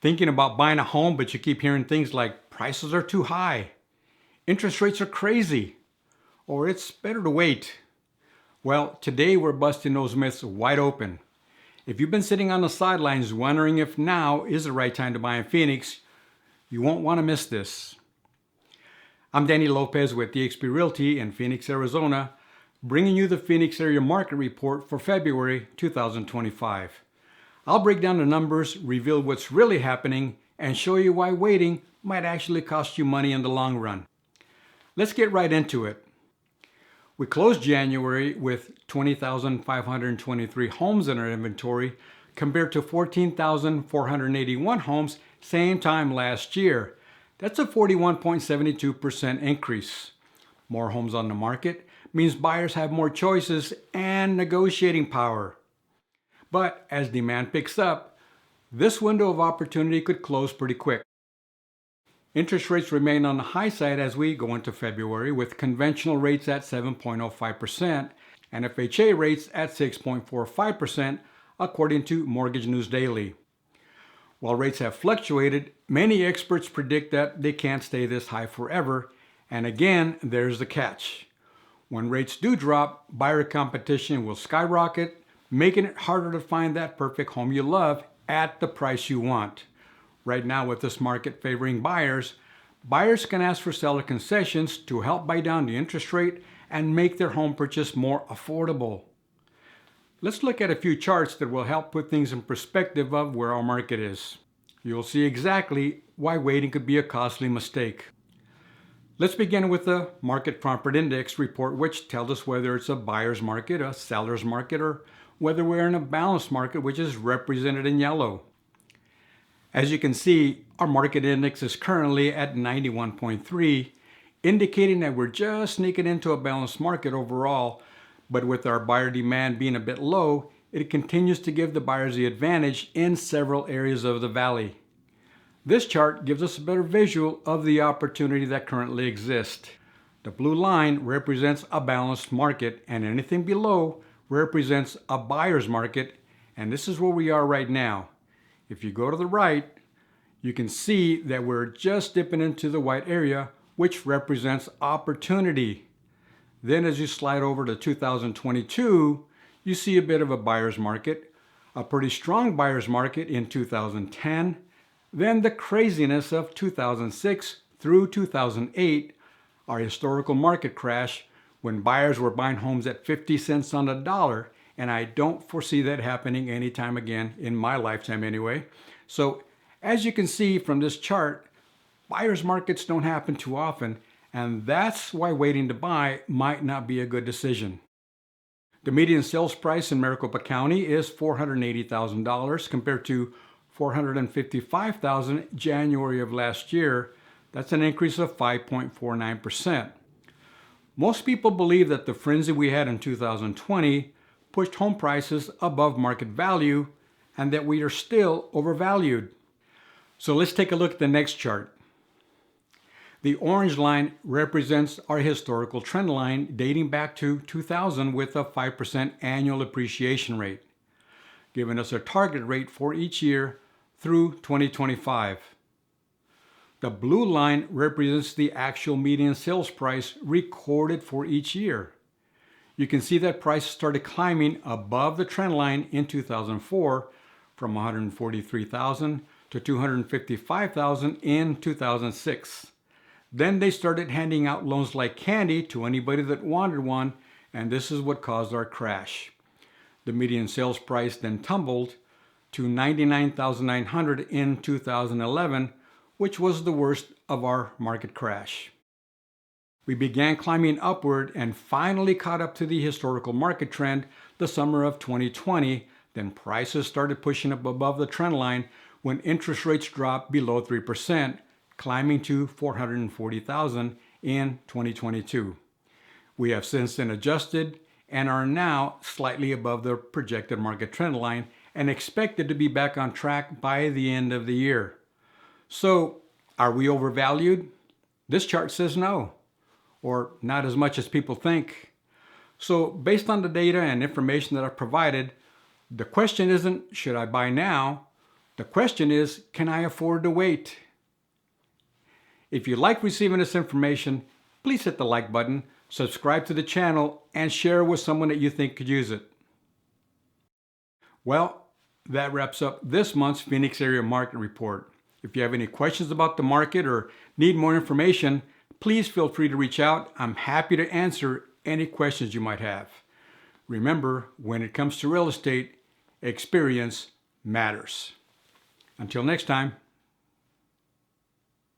Thinking about buying a home, but you keep hearing things like prices are too high, interest rates are crazy, or it's better to wait. Well, today we're busting those myths wide open. If you've been sitting on the sidelines wondering if now is the right time to buy in Phoenix, you won't want to miss this. I'm Danny Lopez with eXp Realty in Phoenix, Arizona, bringing you the Phoenix area market report for February 2025. I'll break down the numbers, reveal what's really happening, and show you why waiting might actually cost you money in the long run. Let's get right into it. We closed January with 20,523 homes in our inventory compared to 14,481 homes same time last year. That's a 41.72% increase. More homes on the market means buyers have more choices and negotiating power. But as demand picks up, this window of opportunity could close pretty quick. Interest rates remain on the high side as we go into February, with conventional rates at 7.05% and FHA rates at 6.45%, according to Mortgage News Daily. While rates have fluctuated, many experts predict that they can't stay this high forever, and again, there's the catch. When rates do drop, buyer competition will skyrocket, making it harder to find that perfect home you love at the price you want. Right now, with this market favoring buyers, buyers can ask for seller concessions to help buy down the interest rate and make their home purchase more affordable. Let's look at a few charts that will help put things in perspective of where our market is. You'll see exactly why waiting could be a costly mistake. Let's begin with the Market Comfort Index report, which tells us whether it's a buyer's market, a seller's market, or whether we're in a balanced market, which is represented in yellow. As you can see, our market index is currently at 91.3, indicating that we're just sneaking into a balanced market overall, but with our buyer demand being a bit low, it continues to give the buyers the advantage in several areas of the valley. This chart gives us a better visual of the opportunity that currently exists. The blue line represents a balanced market, and anything below represents a buyer's market, and this is where we are right now. If you go to the right, you can see that we're just dipping into the white area, which represents opportunity. Then as you slide over to 2022, you see a bit of a buyer's market, a pretty strong buyer's market in 2010, then the craziness of 2006 through 2008, our historical market crash when buyers were buying homes at 50 cents on the dollar, and I don't foresee that happening anytime again in my lifetime anyway. So as you can see from this chart, buyer's markets don't happen too often, and that's why waiting to buy might not be a good decision. The median sales price in Maricopa County is $480,000 compared to $455,000 January of last year. That's an increase of 5.49%. Most people believe that the frenzy we had in 2020 pushed home prices above market value and that we are still overvalued. So let's take a look at the next chart. The orange line represents our historical trend line dating back to 2000 with a 5% annual appreciation rate, giving us a target rate for each year through 2025. The blue line represents the actual median sales price recorded for each year. You can see that prices started climbing above the trend line in 2004 from $143,000 to $255,000 in 2006. Then they started handing out loans like candy to anybody that wanted one, and this is what caused our crash. The median sales price then tumbled to $99,900 in 2011, which was the worst of our market crash. We began climbing upward and finally caught up to the historical market trend the summer of 2020. Then prices started pushing up above the trend line when interest rates dropped below 3%, climbing to $440,000 in 2022. We have since then adjusted and are now slightly above the projected market trend line and expected to be back on track by the end of the year. So, are we overvalued? This chart says no, or not as much as people think. So, based on the data and information that I've provided, the question isn't, should I buy now? The question is, can I afford to wait? If you like receiving this information, please hit the like button, subscribe to the channel, and share with someone that you think could use it. Well, that wraps up this month's Phoenix Area Market Report. If you have any questions about the market or need more information, please feel free to reach out. I'm happy to answer any questions you might have. Remember, when it comes to real estate, experience matters. Until next time.